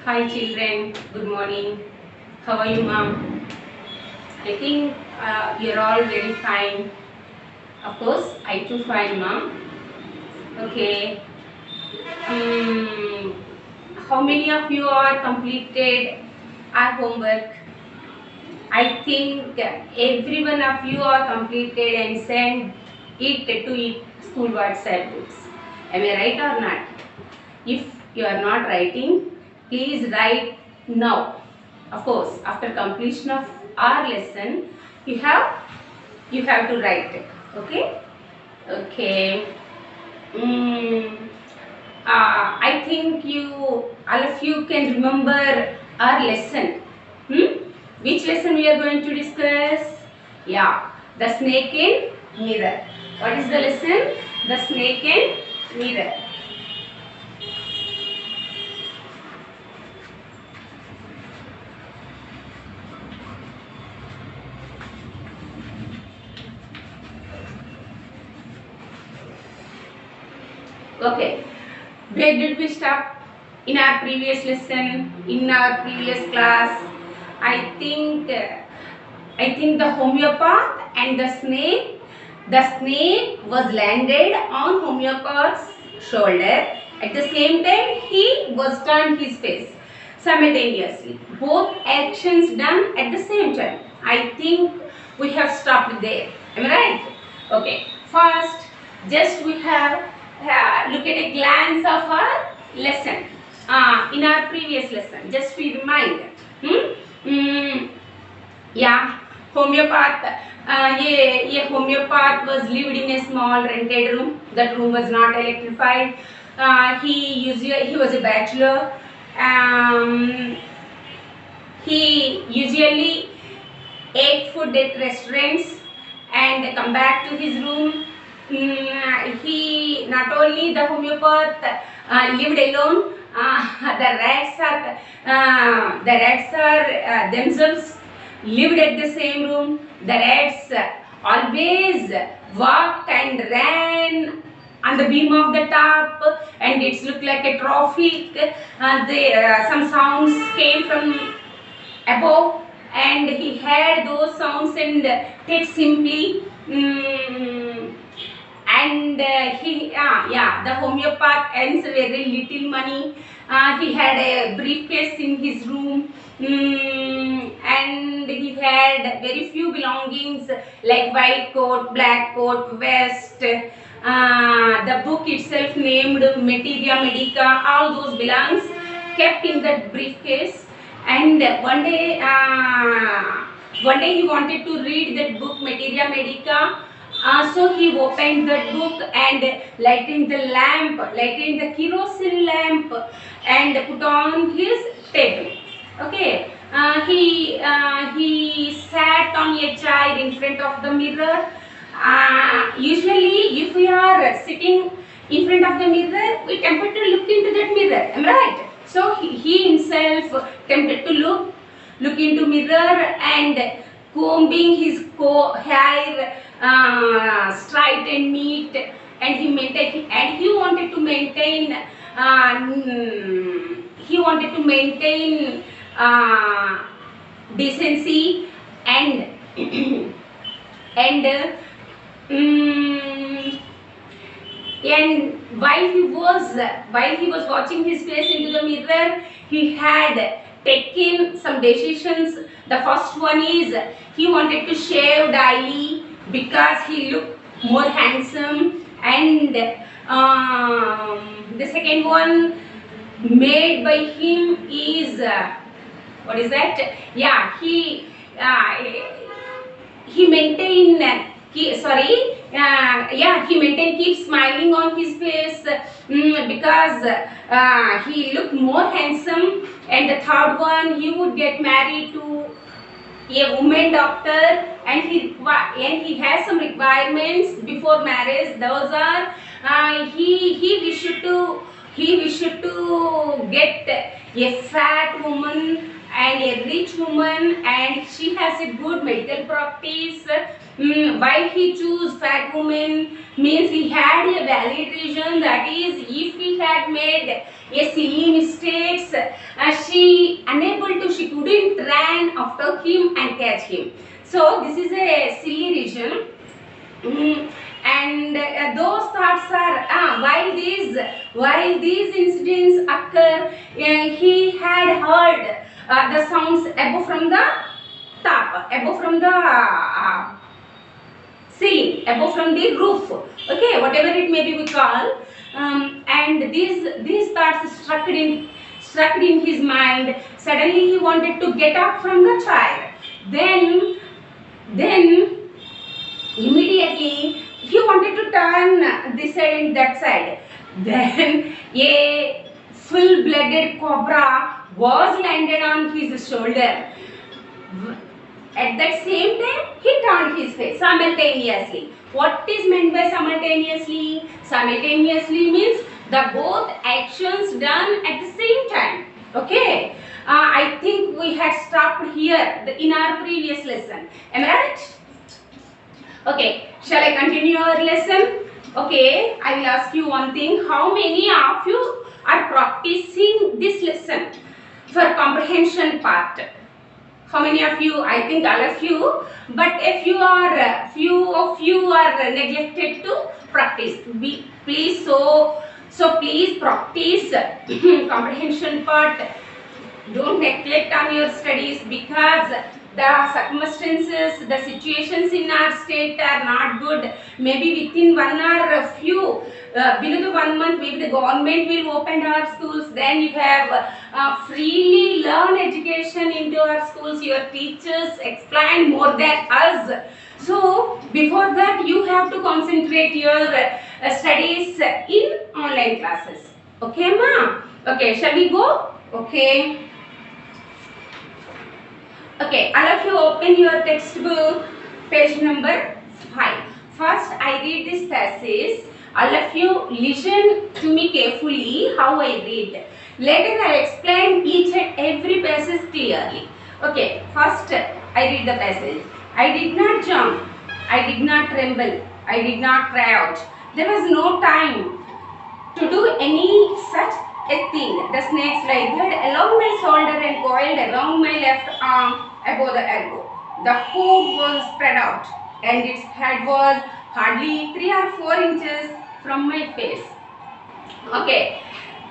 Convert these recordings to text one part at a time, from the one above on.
Hi children, good morning. How are you, mom? I think you're all very fine. Of course, I too fine, mom. Okay. Um, how many of you are completed our homework? I think every one of you are completed and sent it to school WhatsApp groups. Am I right or not? If you are not writing, please write now. Of course, after completion of our lesson, you have to write it. Okay? Okay. Mm, I think all of you can remember our lesson. Which lesson we are going to discuss? Yeah, the snake and mirror. What is the lesson? The snake and mirror. Okay. Where did we stop in our previous lesson, in our previous class? I think the homeopath and the snake. The snake was landed on homeopath's shoulder. At the same time, he was turned his face simultaneously. Both actions done at the same time. I think we have stopped there. Am I right? Okay. First, just we have look at a glance of our lesson. In our previous lesson, just we remind. Hmm? Mm, yeah, homeopath. ये homeopath was lived in a small rented room. That room was not electrified. He was a bachelor. Um, he usually ate food at restaurants and come back to his room. He not only the homeopath lived alone. The rats are themselves lived at the same room. The rats always walked and ran on the beam of the top, and it's looked like a traffic. Some sounds came from above, and he had those sounds and take simply. And the homeopath earns very little money. He had a briefcase in his room, and he had very few belongings like white coat, black coat, vest. The book itself named Materia Medica, all those belongs kept in that briefcase. And one day he wanted to read that book Materia Medica. So he opened that book and lighting the kerosene lamp, and put on his table. Okay. He sat on a chair in front of the mirror. Usually, if we are sitting in front of the mirror, we tempted to look into that mirror. Am I right? So he himself tempted to look into mirror and combing his hair straight and neat, and he wanted to maintain uh, decency and and mm, and while he was watching his face into the mirror, he had taken some decisions. The first one is he wanted to shave daily because he looked more handsome, and the second one made by him is what is that? Yeah, he maintain he maintain keep smiling on his face, because he looked more handsome. And the third one, he would get married to a woman doctor, and he has some requirements before marriage. Those are he wished to get a fat woman and a rich woman, and she has a good medical practice. Why he choose fat woman means he had a valid reason, that is if he had made a silly mistakes, she couldn't run after him and catch him. So this is a silly reason. And those thoughts are while these incidents occur, he had heard the sounds above from the top, above from the ceiling, above from the roof, okay, whatever it may be we call, and these thoughts struck in his mind. Suddenly he wanted to get up from the chair. Then immediately he wanted to turn this side and that side. Then a full-blooded cobra was landed on his shoulder. At that same time, he turned his face simultaneously. What is meant by simultaneously? Simultaneously means the both actions done at the same time. Okay. I think we had stopped here in our previous lesson. Am I right? Okay. Shall I continue our lesson? Okay. I will ask you one thing. How many of you are practicing this lesson for comprehension part? How many of you? I think all of you. But if you are, few of you are neglected to practice. Please, please practice comprehension part. Don't neglect on your studies, because the circumstances, the situations in our state are not good. Maybe within 1 or a few, below the 1 month, maybe the government will open our schools. Then you have freely learn education into our schools. Your teachers explain more than us. So before that, you have to concentrate your studies in online classes. Okay, ma? Okay, shall we go? Okay. Okay, all of you open your textbook, page number 5. First, I read this passage. All of you listen to me carefully how I read. Later, I explain each and every passage clearly. Okay, first, I read the passage. I did not jump. I did not tremble. I did not cry out. There was no time to do any such a thing. The snake slithered along my shoulder and coiled around my left arm above the elbow. The hood was spread out, and its head was hardly 3 or 4 inches from my face. Okay,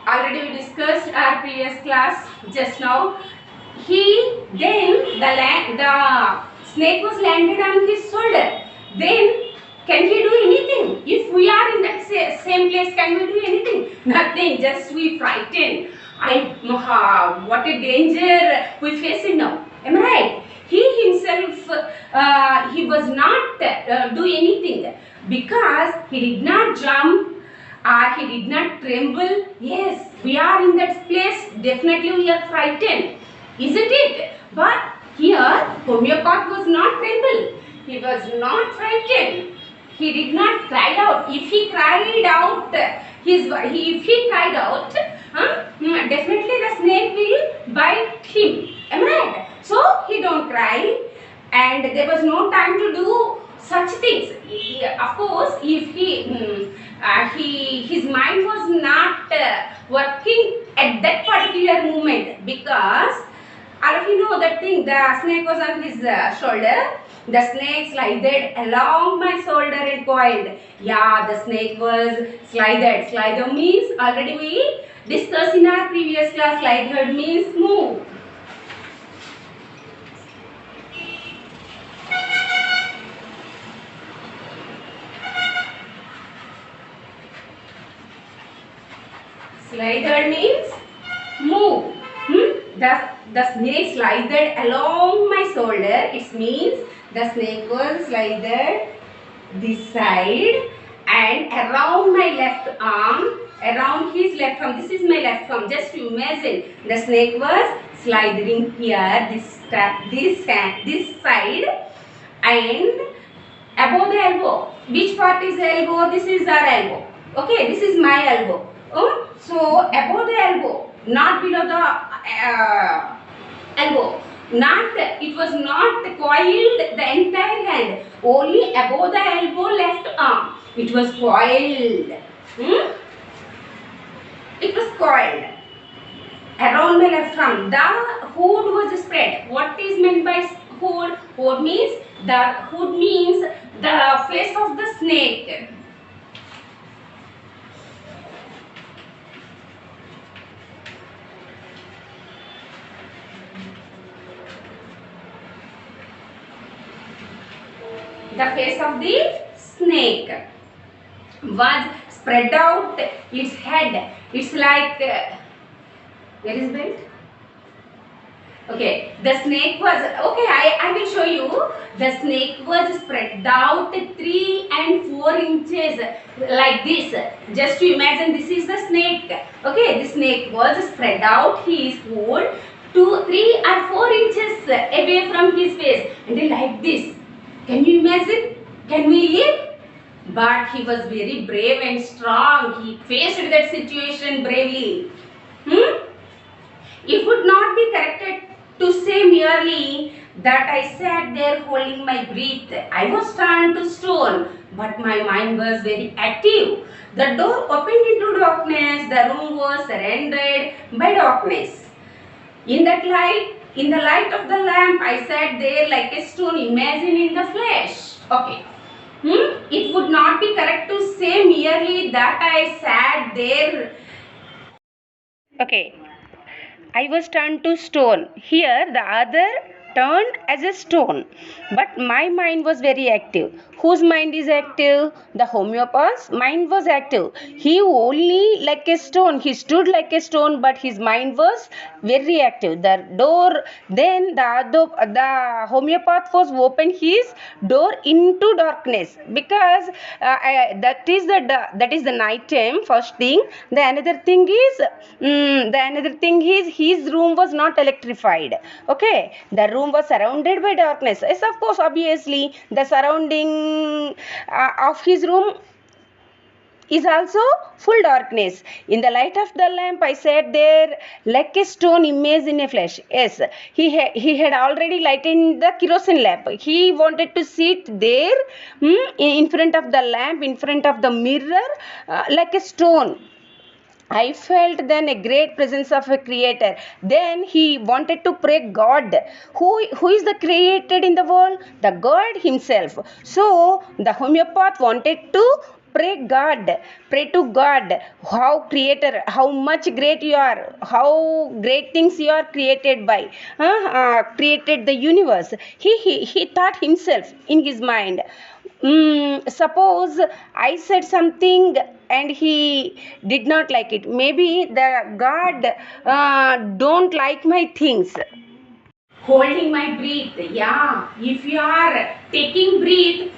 already we discussed our previous class just now. The snake was landed on his shoulder. Then can he do anything? If we are in that same place, can we do anything? Nothing, just we frightened. What a danger we face now. Am I right? He himself, he was not do anything, because he did not jump or he did not tremble. Yes, we are in that place, definitely we are frightened, isn't it? But here, homeopath was not tremble. He was not frightened. He did not cry out. If he cried out, definitely the snake will bite him. Am I right? So he don't cry, and there was no time to do such things. Of course, if his mind was not working at that particular moment, because all of you know that thing. The snake was on his shoulder. The snake slithered along my shoulder and coiled. Yeah, the snake was slithered. Slither means, already we discussed in our previous class, slithered means move. Slithered means move. The snake slithered along my shoulder. It means the snake was slithered this side and around my left arm, around his left arm. This is my left arm. Just imagine, the snake was slithering here, this side, and above the elbow. Which part is the elbow? This is our elbow. Okay, this is my elbow. So above the elbow, not below the elbow. Not, it was not coiled the entire hand, only above the elbow left arm. It was coiled. It was coiled around my left arm. The hood was spread. What is meant by hood? Hood means the face of the snake. The face of the snake was spread out. Its head. It's like where is belt? Okay, the snake was, okay, I will show you. The snake was spread out 3 and 4 inches like this. Just to imagine, this is the snake. Okay, the snake was spread out his hood 2, 3 or 4 inches away from his face, and like this. Can you imagine? Can we live? But he was very brave and strong. He faced that situation bravely. It would not be corrected to say merely that I sat there holding my breath. I was turned to stone, but my mind was very active. The door opened into darkness. The room was surrounded by darkness. In the light of the lamp, I sat there like a stone, imagining the flesh. Okay. It would not be correct to say merely that I sat there. Okay. I was turned to stone. Here the other turned as a stone. But my mind was very active. Whose mind is active? The homeopath's mind was active. He only like a stone. He stood like a stone, but his mind was very active. The door, then the homeopath was open his door into darkness, because that is the night time. First thing. The another thing is his room was not electrified. Okay, the room was surrounded by darkness. Yes, of course, obviously the surrounding of his room is also full darkness. In the light of the lamp, I sat there like a stone image in a flesh. Yes, he had already lighted the kerosene lamp. He wanted to sit there in front of the lamp, in front of the mirror, like a stone. I felt then a great presence of a creator. Then he wanted to pray God. Who is the created in the world? The God himself. So the homeopath wanted to pray to God, how creator, how much great you are, how great things you are created by, created the universe. He thought himself in his mind. Suppose I said something and he did not like it. Maybe the God don't like my things. Holding my breath. Yeah, if you are taking breath,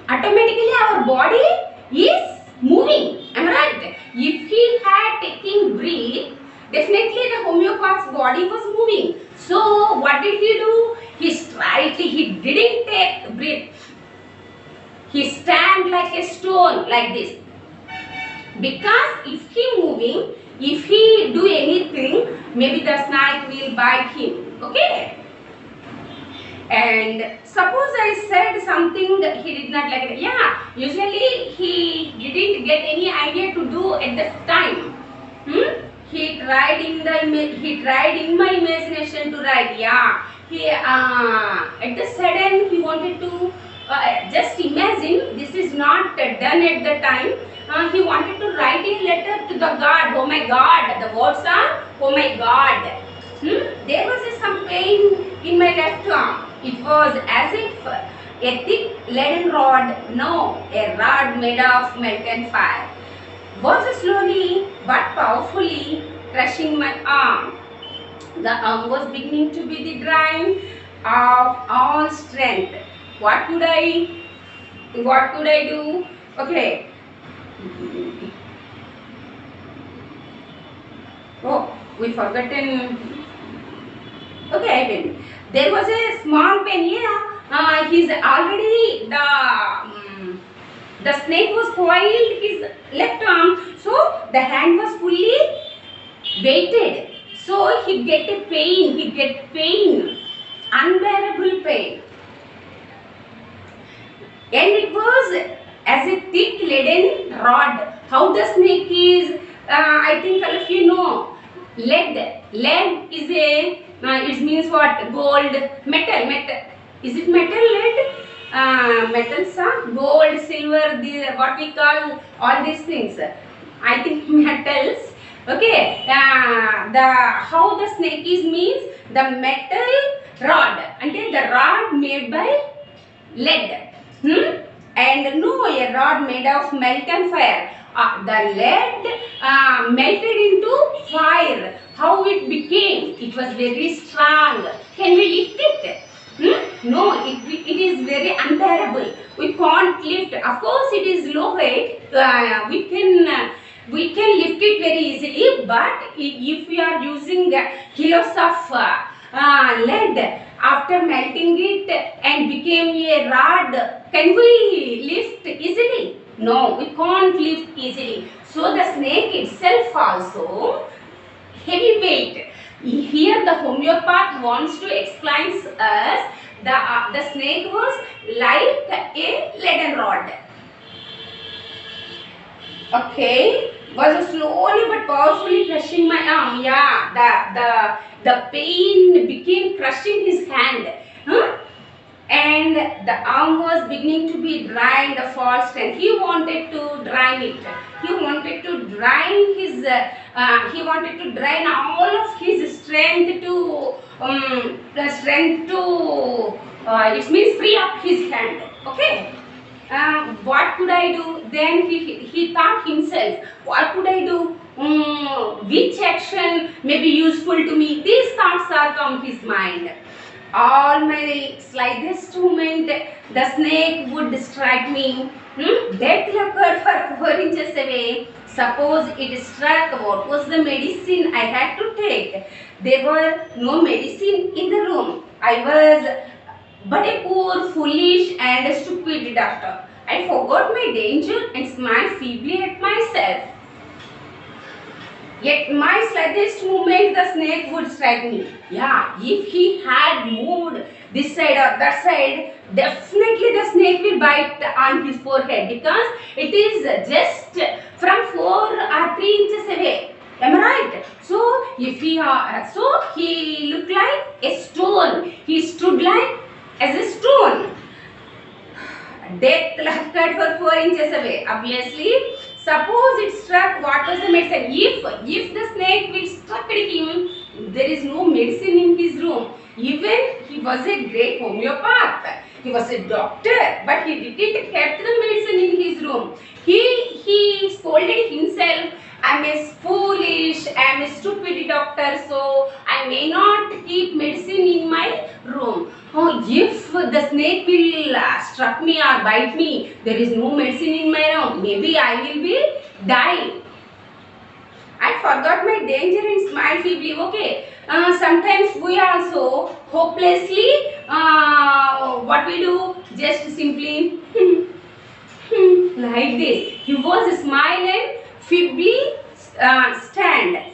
automatically our body is moving. Am I right? If he had taken breath, definitely the homeopath's body was moving. So what did he do? He didn't take breath. He stand like a stone like this. Because if he moving, if he do anything, maybe the snake will bite him. Okay? And suppose I said something that he did not like it. Yeah, usually he didn't get any idea to do at the time. He tried in my imagination to write. Yeah, he at the sudden he wanted to just imagine. This is not done at the time. He wanted to write a letter to the God. Oh my God! The words are, oh my God. There was some pain in my left arm. It was as if a thick leaden rod, no, a rod made of melted fire, was slowly but powerfully crushing my arm. The arm was beginning to be the drain of all strength. What could I do? Okay. Oh, we forgotten. Okay, I will. There was a small pain. Yeah, he's already the snake was coiled his left arm, so the hand was fully weighted. So he get a pain, unbearable pain. And it was as a thick leaden rod. How the snake is, I think all of you know, lead. Lead is a, it means what? Gold, metal. Is it metal, lead? Metals, gold, silver, what we call all these things. I think metals. Okay, the how the snake is means the metal rod, and the rod made by lead. And no, a rod made of molten fire. The lead melted into fire. How it became? It was very strong. Can we lift it? No, it is very unbearable. We can't lift. Of course, it is low weight. We can lift it very easily. But if we are using kilos of lead, after melting it and became a rod, can we lift easily? No, we can't lift easily. So the snake itself also heavy weight. Here the homeopath wants to explain us the snake was like a leaden rod. Okay, was slowly but powerfully crushing my arm. Yeah, the pain became crushing his hand. And the arm was beginning to be dry in the fast, and he wanted to drain it. He wanted to drain his. He wanted to drain all of his strength to it means free up his hand. Okay. What could I do? Then he thought himself, what could I do? Which action may be useful to me? These thoughts are come his mind. All my slightest movement, the snake would strike me. Death occurred for 4 inches away. Suppose it struck, what was the medicine I had to take? There were no medicine in the room. I was but a poor, foolish and stupid doctor. I forgot my danger and smiled feebly at myself. Yet my slightest movement, the snake would strike me. Yeah, if he had moved this side or that side, definitely the snake will bite on his forehead, because it is just from 4 or 3 inches away. Am I right? So if he looked like a stone. He stood like as a stone. Death occurred for 4 inches away. Obviously, suppose it struck, what was the medicine? If the snake will struck him, there is no medicine in his room. Even he was a great homeopath. He was a doctor, but he didn't kept the medicine in his room. He scolded himself. I am a foolish, I am a stupid doctor, so I may not keep medicine in my room. Oh, if the snake will struck me or bite me, there is no medicine in my room. Maybe I will be dying. I forgot my danger and smiled feebly. Okay. Sometimes we also hopelessly, what we do, just simply like this. He was smiling feebly,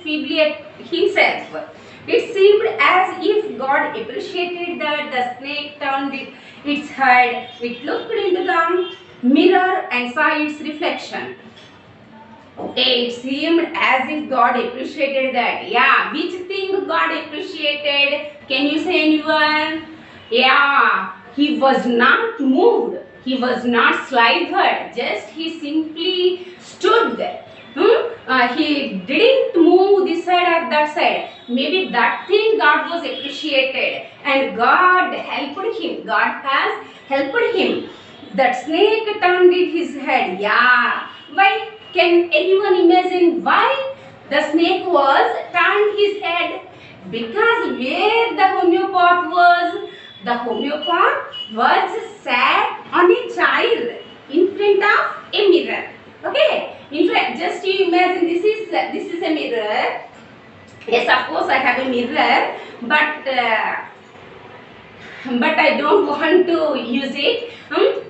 feebly at himself. It seemed as if God appreciated that the snake turned its head. It looked into the mirror and saw its reflection. Okay, it seemed as if God appreciated that. Yeah, which thing God appreciated? Can you say anyone? Yeah, he was not moved. He was not slithered. Just he simply stood there. He didn't move this side or that side. Maybe that thing God was appreciated, and God helped him. God has helped him. That snake turned his head. Yeah. Why? Can anyone imagine why the snake was turned his head? Because where the homeopath was sat on a chair in front of a mirror. Okay, in fact, just you imagine, this is a mirror. Yes, of course I have a mirror, but I don't want to use it.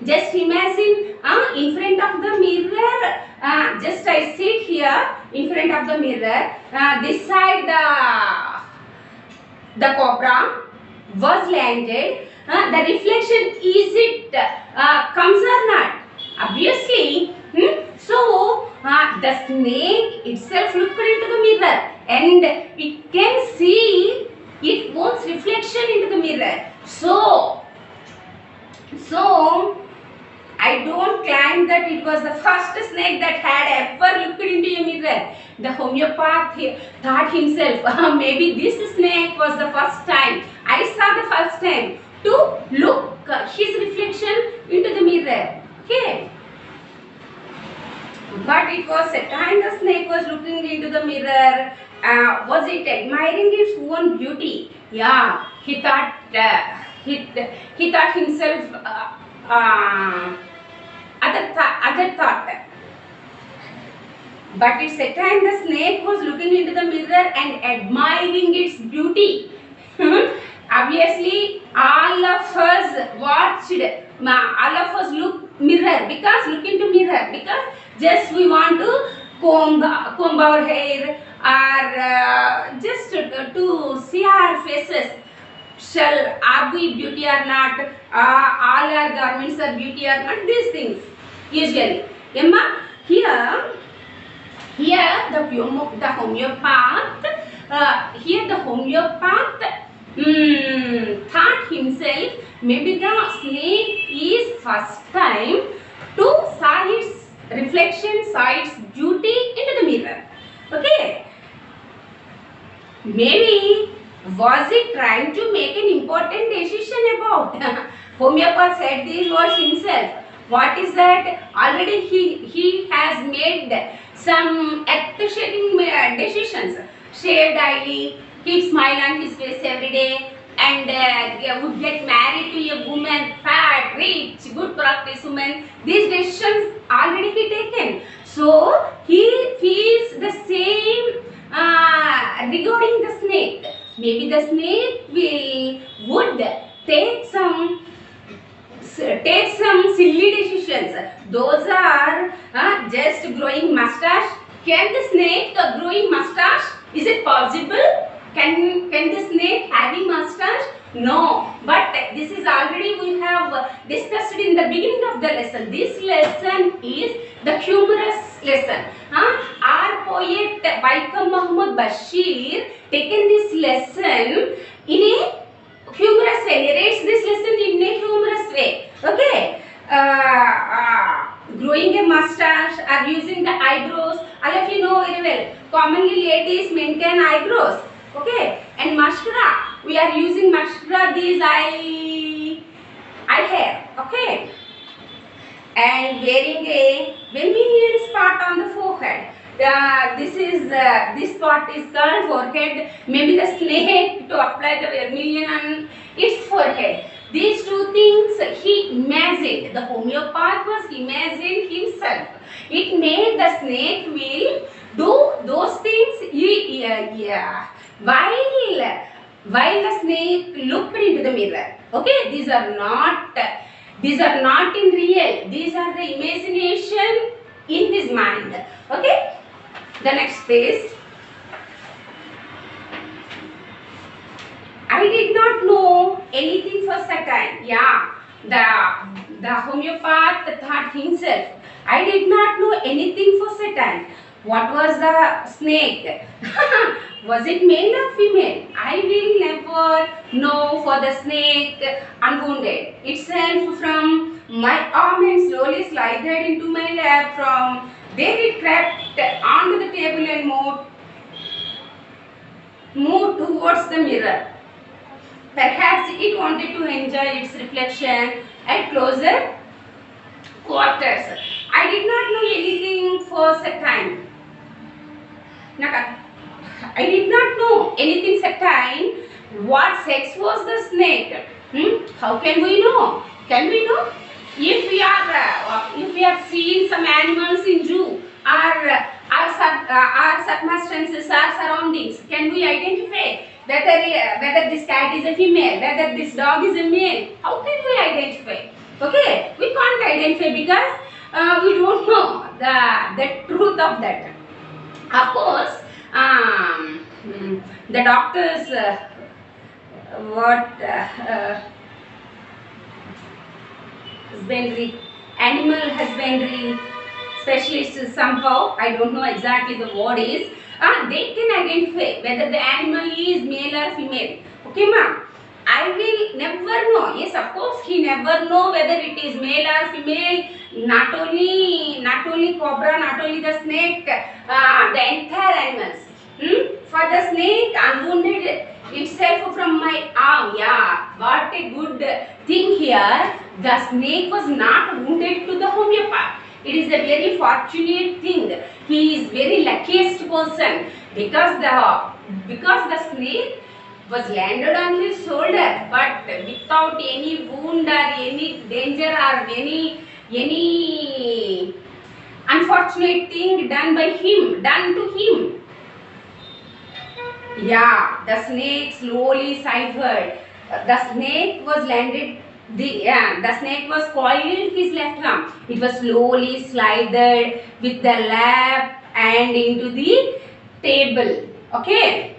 Just imagine, in front of the mirror, just I sit here in front of the mirror. This side the the cobra was landed, the reflection, is it comes or not? Obviously. So the snake itself looked into the mirror and it can see its own reflection into the mirror. So I don't claim that it was the first snake that had ever looked into a mirror. The homeopath thought himself, maybe this snake was the first time. I saw the first time to look his reflection into the mirror. Okay. But it was a time the snake was looking into the mirror. Was it admiring its own beauty? Yeah, he thought he thought himself other thought. But it's a time the snake was looking into the mirror and admiring its beauty. Obviously, all of us watched, all of us look mirror look into mirror because just we want to comb our hair or just to see our faces. Are we beauty or not? All our garments are beauty or not? These things usually. Emma, here the homeopath. Here the homeopath thought himself maybe the snake is first time to saw its reflection, saw its beauty into the mirror. Okay. Maybe was it trying to make an important decision about? Homeopath said these words himself. What is that? Already he has made some earth-shaking decisions. Shave daily, keep smile on his face every day, and would get married to a woman, fat, rich, good practice woman. These decisions already he taken. So he feels the same regarding the snake. Maybe the snake would take some silly decisions. Those are just growing mustache. Can the snake growing mustache? Is it possible? Can the snake having mustache? No. But this is already we have discussed in the beginning of the lesson. This lesson is the humorous lesson. Our poet Vaikom Muhammad Bashir taken this lesson in a humorous way, narrates this lesson in a humorous way. Okay. Growing a mustache or using the eyebrows. All of you know very well. Commonly ladies maintain eyebrows. Okay. And mascara. We are using mascara, these eye hair. Okay. And wearing a vermilion spot on the forehead. This spot is called forehead. Maybe the snake to apply the vermilion on its forehead. These two things he imagined. The homeopath was imagined himself. It made the snake will do those things while the snake looked into the mirror. Okay, these are not in real. These are the imagination in his mind. Okay. The next page. I did not know anything for certain. Yeah, the homeopath thought himself. I did not know anything for certain. What was the snake? Was it male or female? I will never know for the snake unwounded itself from my arm and slowly slithered into my lap. From there it crept onto the table and moved towards the mirror. Perhaps it wanted to enjoy its reflection at closer quarters. I did not know anything for certain. I did not know anything certain. What sex was the snake? How can we know? Can we know? If we are seeing some animals in zoo, our circumstances, our surroundings, can we identify whether this cat is a female, whether this dog is a male? How can we identify? Okay, we can't identify because we don't know the truth of that. Of course, the doctors what husbandry, animal husbandry specialists somehow, I don't know exactly the word is, they can identify whether the animal is male or female. Okay, ma'am. I will never know. Yes, of course, he never know whether it is male or female. Not only cobra, not only the snake, the entire animals. For the snake, unwounded itself from my arm. Yeah, what a good thing here. The snake was not wounded to the homeopath. It is a very fortunate thing. He is very luckiest person because the snake was landed on his shoulder, but without any wound or any danger or any unfortunate thing done to him. Yeah, the snake slowly shivered. The snake was landed. The snake was coiled his left arm. It was slowly slided with the lap and into the table. Okay.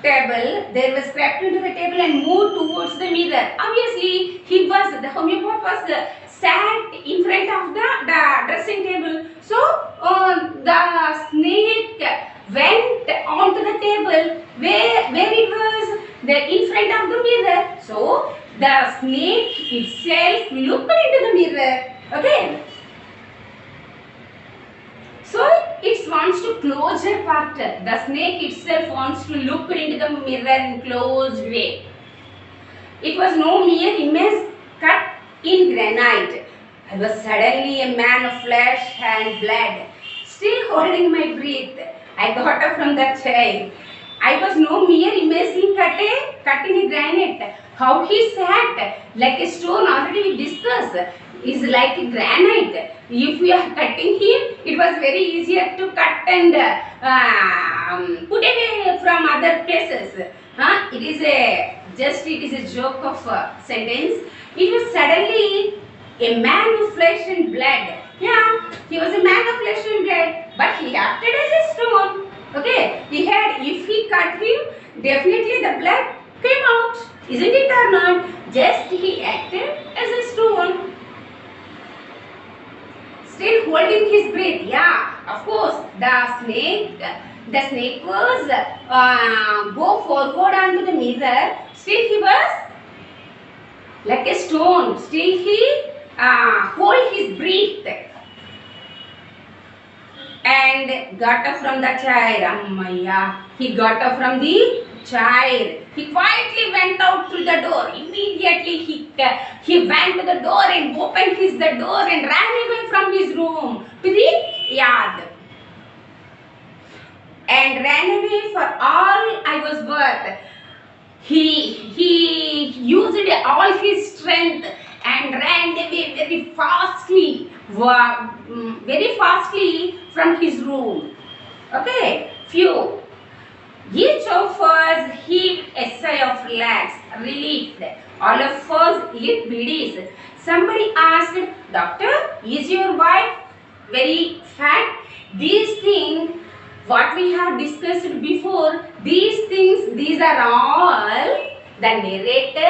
Table. There was crept into the table and moved towards the mirror. Obviously, the homeopath was sat in front of the dressing table. So the snake went onto the table where it was in front of the mirror. So the snake itself looked into the mirror. Okay. So it wants to close her part. The snake itself wants to look into the mirror in closed way. It was no mere image cut in granite. I was suddenly a man of flesh and blood, still holding my breath. I got up from the chair. I was no mere image cut in granite. How he sat like a stone, already we discussed, is like a granite. If we are cutting him, it was very easier to cut and put away from other places. It is a joke of sentence. It was suddenly a man of flesh and blood. Yeah, he was a man of flesh and blood, but he acted as a stone. Okay, if he cut him, definitely the blood came out. Isn't it or not? Just he acted as a stone. Still holding his breath. Yeah, of course, the snake was go forward onto the mirror. Still he was like a stone. Still he hold his breath and got up from the chair. Ammaya. He got up from the chair. He quietly went out through the door. Immediately he went to the door and opened the door and ran away from his room to the yard. And ran away for all I was worth. He used all his strength and ran away very fastly from his room. Okay, phew. Each of us heaved a sigh of relief. All of us lit biddies. Somebody asked, "Doctor, is your wife very fat?" These things, what we have discussed before, these are all the narrator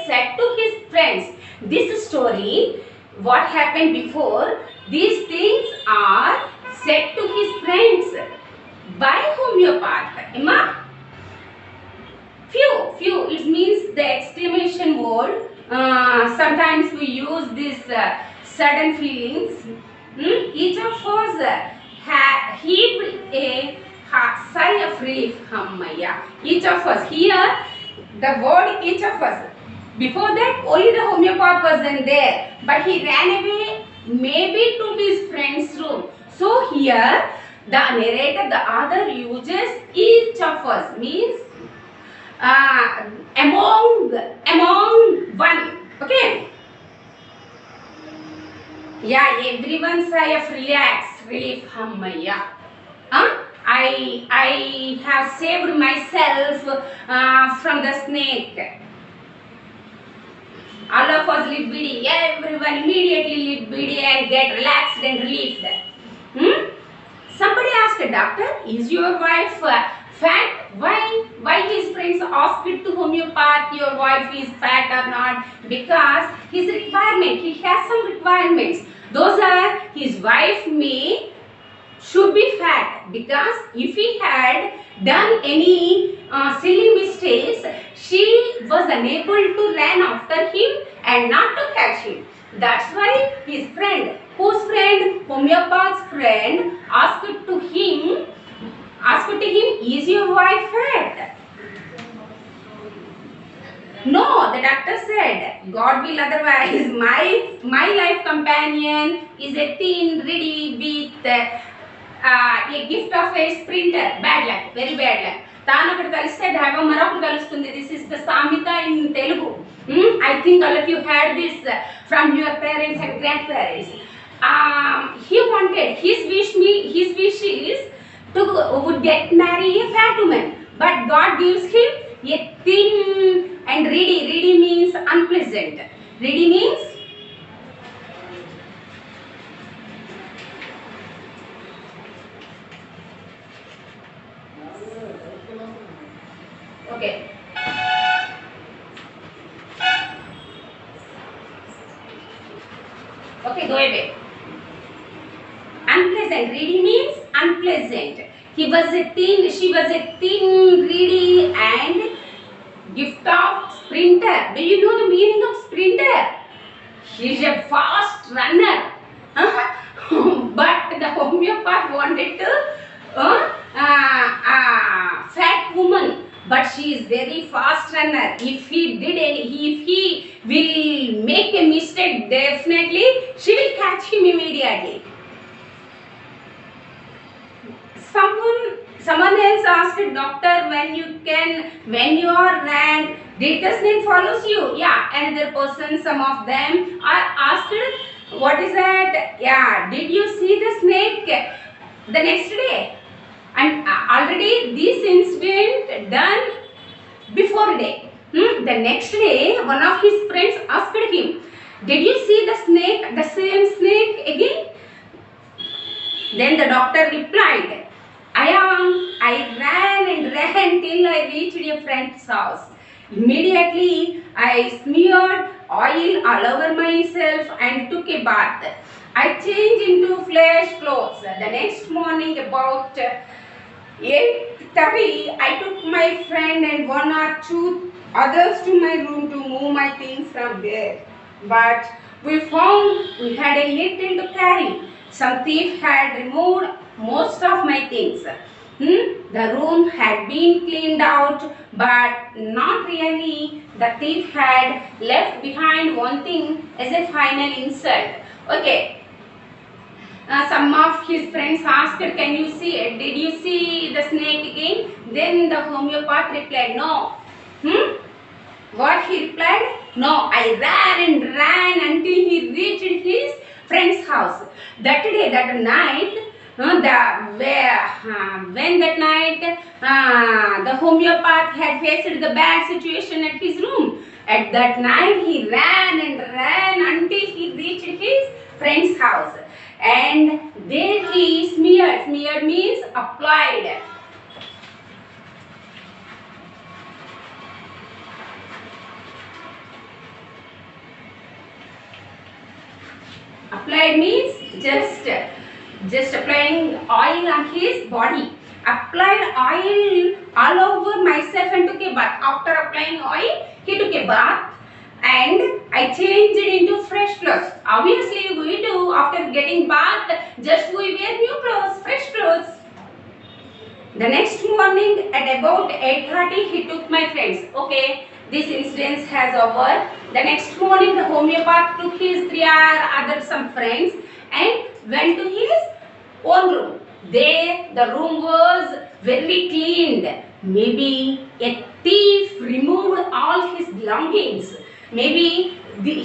said to his friends. This story, what happened before, these things are said to his friends by homeopath. Emma? Few, it means the exclamation word. Sometimes we use this sudden feelings. Each of us heaved a sigh of relief. Hammaya. Each of us. Here, the word each of us. Before that, only the homeopath wasn't there. But he ran away maybe to his friend's room. So here, the narrator, the author uses each of us. Means among one. Okay. Yeah, everyone sigh of relief. Hammaya. I have saved myself from the snake. All of us lit bidi. Everyone immediately lit bidi and get relaxed and relieved. Somebody asked, "Doctor, is your wife fat?" Why his friends asked to homeopath, your wife is fat or not? Because his requirement, he has some requirements. Those are his wife may should be fat, because if he had done any silly mistakes, she was unable to run after him and not to catch him. That's why his friend, whose friend, homeopath's friend, asked to him, is your wife fat? No, the doctor said, God will otherwise. My life companion is a thin, ready with a gift of a sprinter. Bad luck, very bad luck. తాను ఒకటి కలిస్తే దైవం మరొకటి కలుస్తుంది. This is the Samhita in Telugu. I think all of you heard this from your parents and grandparents. He wanted, his wish is to would get marry a fat woman, but God gives him a thin and ready. Ready means unpleasant. Ready means okay. Okay, go away. Unpleasant. Ready means unpleasant. She was a thin, ready and gift of sprinter. Do you know the meaning of sprinter? She is a fast runner. But the homeopath wanted to fat woman. But she is very fast runner. If he will make a mistake, definitely she will catch him immediately. Someone else asked doctor, when you are ran, did the snake follows you? Yeah, another person, some of them are asked, what is that? Yeah, did you see the snake the next day? And already this incident done before day. The next day, one of his friends asked him, did you see the snake, the same snake again? Then the doctor replied, I ran till I reached a friend's house. Immediately I smeared oil all over myself and took a bath. I changed into flesh clothes. The next morning about 8:30, I took my friend and one or two others to my room to move my things from there. But we found we had a little to carry. Some thief had removed most of my things. The room had been cleaned out, but not really. The thief had left behind one thing as a final insult. Okay. Some of his friends asked, can you see it? Did you see the snake again? Then the homeopath replied, no. What he replied? No, I ran until he reached his friend's house. That day, that night, when that night the homeopath had faced the bad situation at his room. At that night, he ran until he reached his friend's house. And there he smeared. Smeared means applied. Applied means just applying oil on his body. Applied oil all over myself and took a bath. After applying oil, he took a bath and I changed it into fresh clothes. Obviously, we do after getting bath, just we wear new clothes, fresh clothes. The next morning at about 8:30, he took my friends. Okay, this incident has over. The next morning, the homeopath took his 3 other some friends and went to his own room. There, the room was very cleaned. Maybe a thief removed all his belongings. Maybe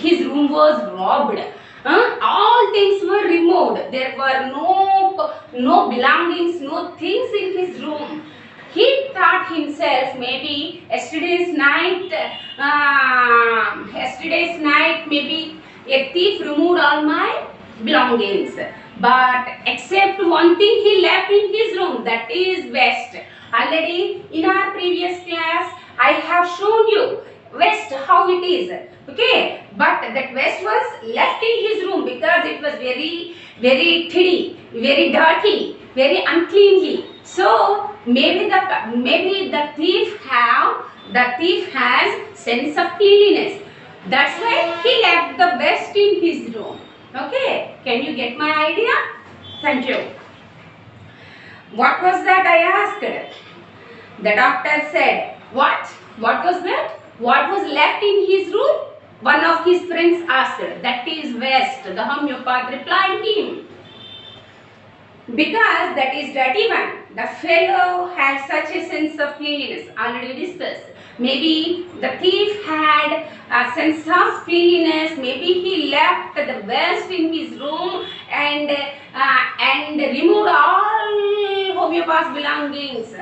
his room was robbed. All things were removed. There were no belongings, no things in his room. He thought himself, maybe yesterday's night, maybe a thief removed all my belongings. But except one thing he left in his room, that is vest. Already in our previous class, I have shown you vest how it is. Okay, but that vest was left in his room because it was very tiddy, very dirty, very uncleanly. So maybe the thief has sense of cleanliness. That's why he left the vest in his room. Okay, can you get my idea? Thank you. What was that, I asked? The doctor said, what? What was that? What was left in his room? One of his friends asked. That is vest. The homeopath replied him. Because that is dirty one. The fellow had such a sense of cleanliness. Already discussed. Maybe the thief had a sense of cleanliness. Maybe he left the vest in his room and removed all homeopath's belongings.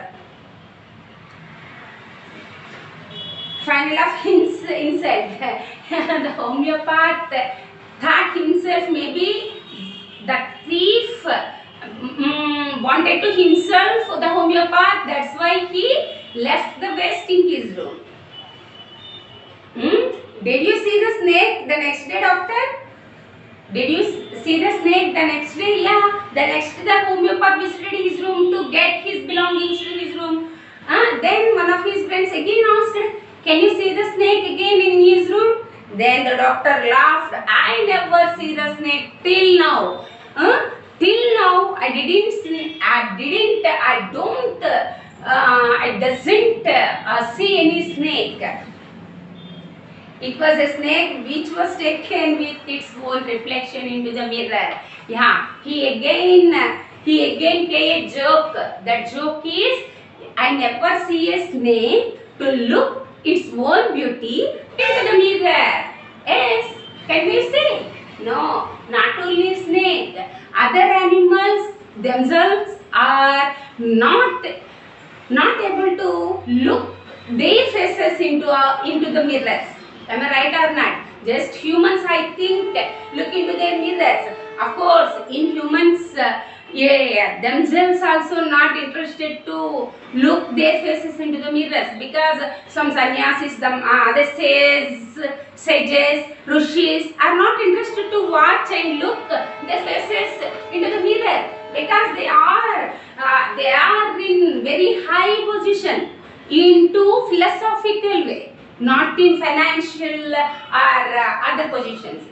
Final of himself. The homeopath thought himself maybe the thief wanted to himself the homeopath. That's why he left the vest in his room. Did you see the snake the next day, doctor? Did you see the snake the next day? Yeah. The next day the homeopath visited his room to get his belongings to his room. Then one of his friends again asked, can you see the snake again in his room? Then the doctor laughed. I never see the snake till now. Till now I doesn't see any snake. It was a snake which was taken with its own reflection into the mirror. Yeah, he again play a joke. That joke is, I never see a snake to look its own beauty into the mirror. Yes, can we say? No, not only snake. Other animals themselves are not able to look their faces into the mirrors. Am I right or not? Just humans, I think, look into their mirrors. Of course, in humans, themselves also not interested to look their faces into the mirrors, because some sannyasis, the sages, rishis are not interested to watch and look their faces into the mirror, because they are in very high position into philosophical way, not in financial or other positions.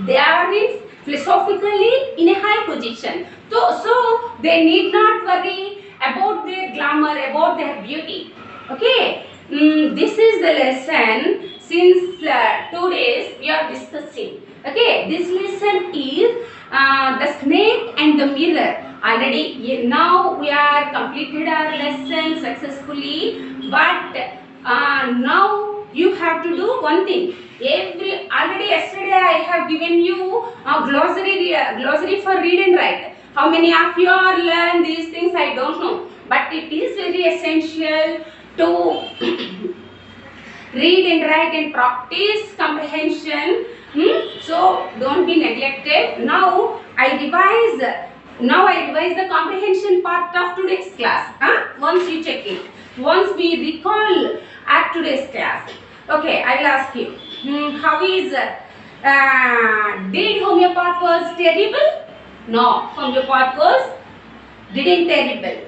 They are in philosophically in a high position. So they need not worry about their glamour, about their beauty. Okay, this is the lesson since 2 days we are discussing. Okay, this lesson is the snake and the mirror. Already now we are completed our lesson successfully, but now you have to do one thing. Already yesterday I have given you a glossary for read and write. How many of you are learn these things, I don't know, but it is very essential to read and write and practice comprehension. So don't be neglected. Now I revise the comprehension part of today's class. Once you check it, once we recall at today's class. Okay, I will ask you, how is did homeopath was terrible? No, homeopath was didn't terrible.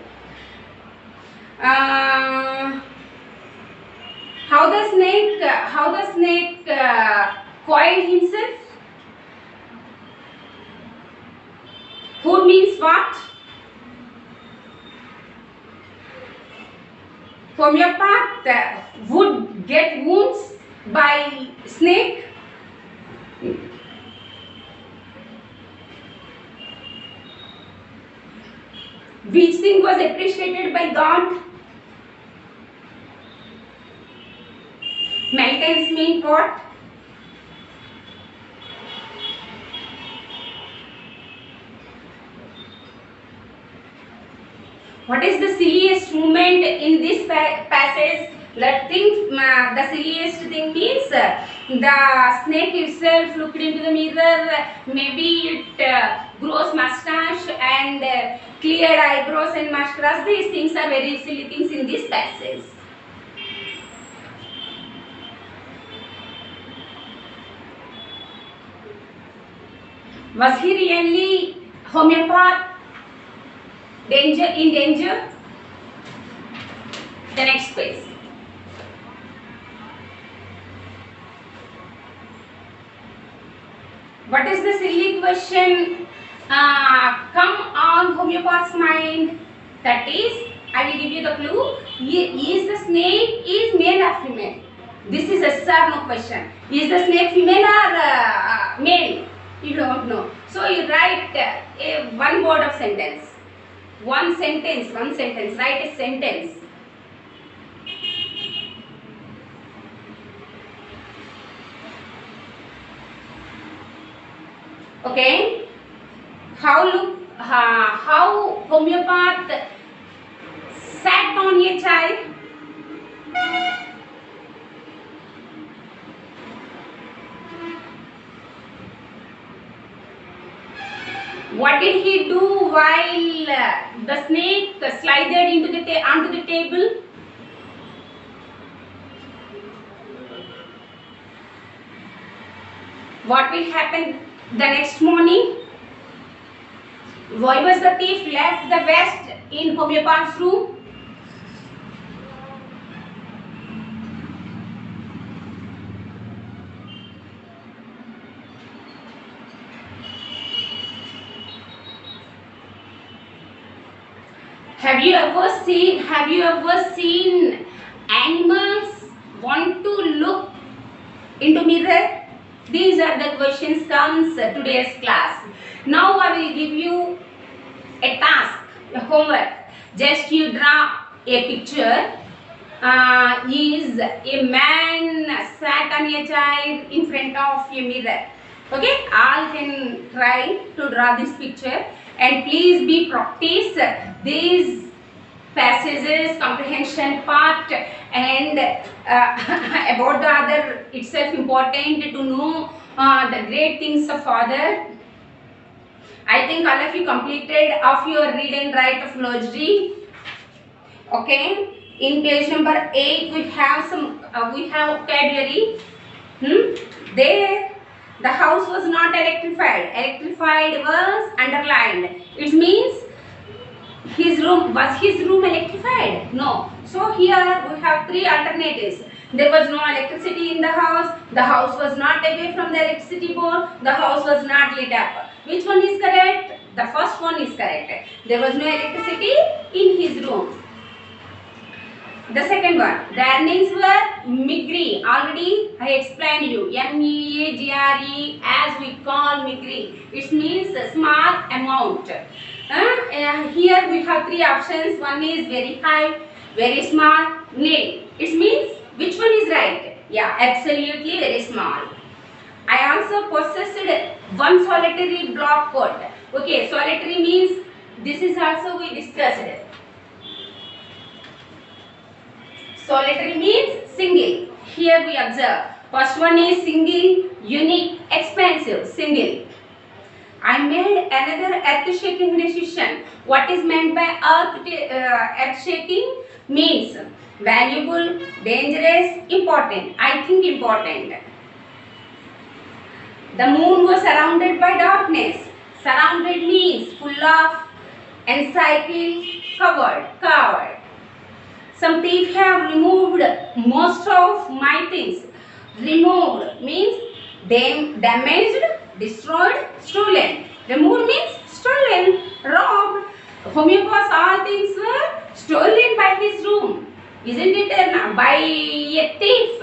How the snake coiled himself? Who means what? Homeopath would get wounds by snake. Which thing was appreciated by God? Maintenance mean what? What is the silliest moment in this passage? The silliest thing means the snake itself looked into the mirror. Maybe it grows mustache and cleared eyebrows and mascaras. These things are very silly things in this passage. Was he really homeopath? In danger? The next page. What is the silly question come on homeopath's mind? That is, I will give you the clue. Is the snake is male or female? This is a yes or no question. Is the snake female or male? You don't know. So you write one word of sentence. One sentence. Write a sentence. Okay. How homeopath sat on a child? What did he do while the snake slided onto the table? What will happen the next morning? Why was the thief left the vest in homeopath's room? Have you ever seen animals want to look into mirror? These are the questions comes today's class. Now I will give you a task, a homework. Just you draw a picture. Is a man sat on a chair in front of a mirror. Okay, all can try to draw this picture, and please be practice these passages, comprehension part, and about the other itself important to know the great things of Father. I think all of you completed of your read and write of Logri. Okay, in page number 8 we have vocabulary. There the house was not electrified. Electrified was underlined. It means his room electrified? No. So here we have three alternatives. There was no electricity in the house was not away from the electricity board, the house was not lit up. Which one is correct? The first one is correct. There was no electricity in his room. The second one, the earnings were meagre. Already I explained you. M-E-A-G-R-E, as we call meagre. It means a small amount. Here we have three options. One is very high, very small, nil. It means which one is right? Yeah, absolutely very small. I also possessed one solitary block coat. Okay, solitary means this is also we discussed. Solitary means single. Here we observe. First one is single, unique, expensive, single. I made another earth-shaking decision. What is meant by earth-shaking? Means valuable, dangerous, important. I think important. The moon was surrounded by darkness. Surrounded means full of, encircled, covered. Some thieves have removed most of my things. Removed means damaged, destroyed, stolen. Removed means stolen, robbed. Homeopath's all things were stolen by his room. Isn't it by a thief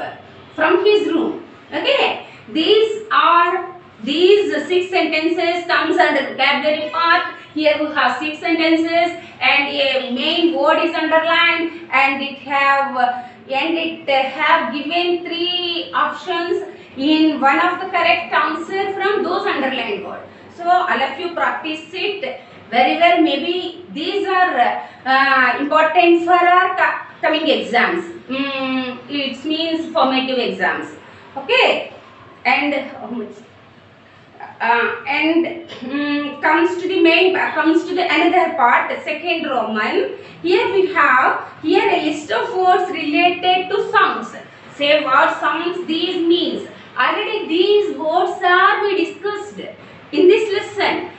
from his room? Okay. These 6 sentences comes under vocabulary part. Here we have 6 sentences and a main word is underlined, and it have given 3 options in one of the correct answer from those underlined words. So all of you practice it very well. Maybe these are important for our coming exams. It means formative exams. Okay, and and comes to the another part, the second Roman. Here we have here a list of words related to sounds. Say what sounds these means. Already these words are we discussed in this lesson.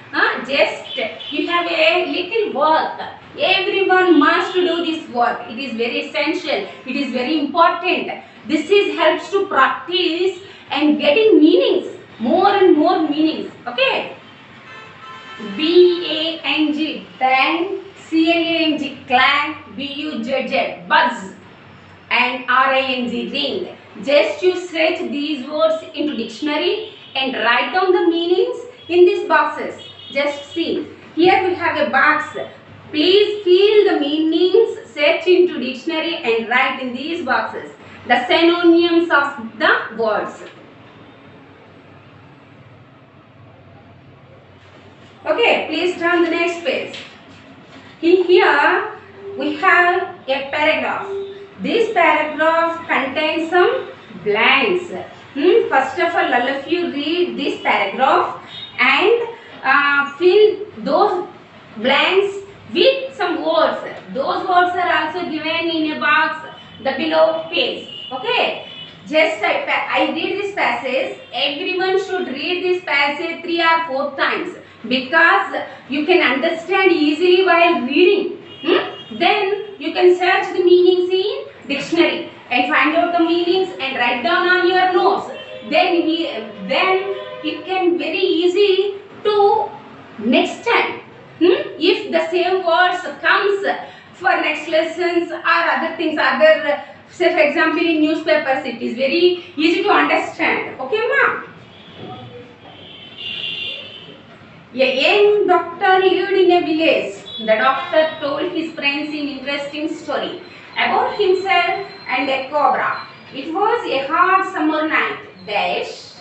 Just you have a little work. Everyone must do this work. It is very essential. It is very important. This is helps to practice and getting meanings, more and more meanings. Okay. B-A-N-G, bang, C-L-A-N-G, clang, B-U-Z-Z, buzz, and R-I-N-G, ring. Just you search these words into dictionary and write down the meanings in these boxes. Just see. Here we have a box. Please fill the meanings, search into dictionary and write in these boxes the synonyms of the words. Okay, please turn the next page. Here we have a paragraph. This paragraph contains some blanks. First of all of you read this paragraph and fill those blanks with some words. Those words are also given in a box the below page. Okay. Just I read this passage. Everyone should read this passage 3 or 4 times because you can understand easily while reading. Then you can search the meanings in dictionary and find out the meanings and write down on your notes. Then it can very easy to next time. If the same words comes for next lessons or other things, say for example in newspapers, it is very easy to understand. Okay, ma'am? A young doctor lived in a village. The doctor told his friends an interesting story about himself and a cobra. It was a hot summer night. Dash.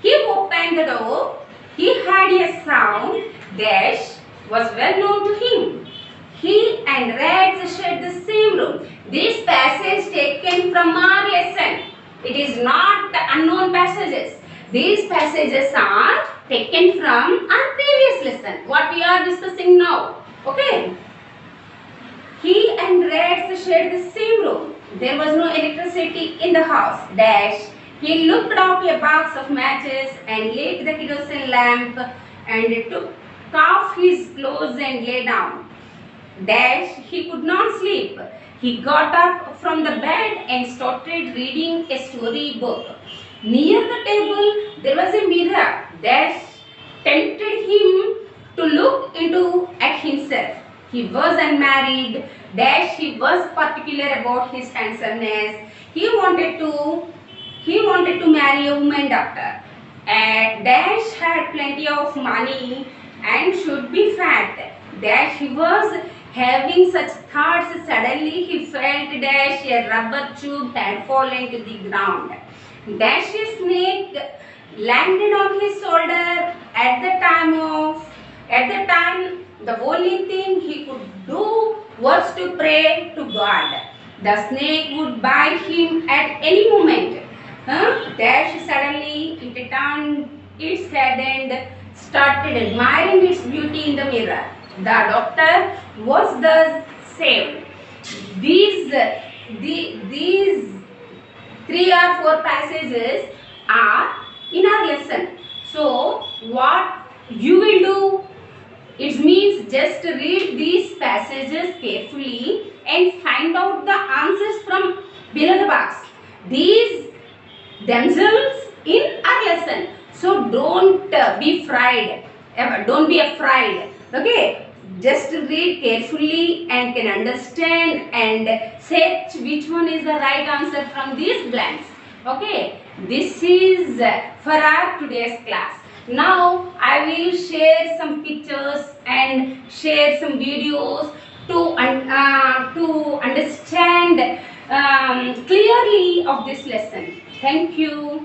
He opened the door. He heard a sound. Dash was well known to him. He and rats shared the same room. This passage taken from our lesson. It is not the unknown passages. These passages are taken from our previous lesson. What we are discussing now. Okay. He and rats shared the same room. There was no electricity in the house. Dash. He looked out a box of matches and lit the kerosene lamp and took off his clothes and lay down. Dash. He could not sleep. He got up from the bed and started reading a story book. Near the table there was a mirror. Dash tempted him to look into at himself. He was unmarried. Dash. He was particular about his handsomeness. He wanted to marry a woman doctor. Dash had plenty of money and should be fat. Dash. He was having such thoughts. Suddenly he felt Dash a rubber tube had fallen to the ground. Dash's snake landed on his shoulder. At the time, the only thing he could do was to pray to God. The snake would bite him at any moment. Dash suddenly it turned its head and started admiring its beauty in the mirror. The doctor was thus saved. These 3 or 4 passages are in our lesson. So what you will do, it means just read these passages carefully and find out the answers from below the box. These themselves in our lesson. So don't be afraid. Don't be afraid. Okay. Just read carefully and can understand and search which one is the right answer from these blanks. Okay. This is for our today's class. Now I will share some pictures and share some videos to understand clearly of this lesson. Thank you.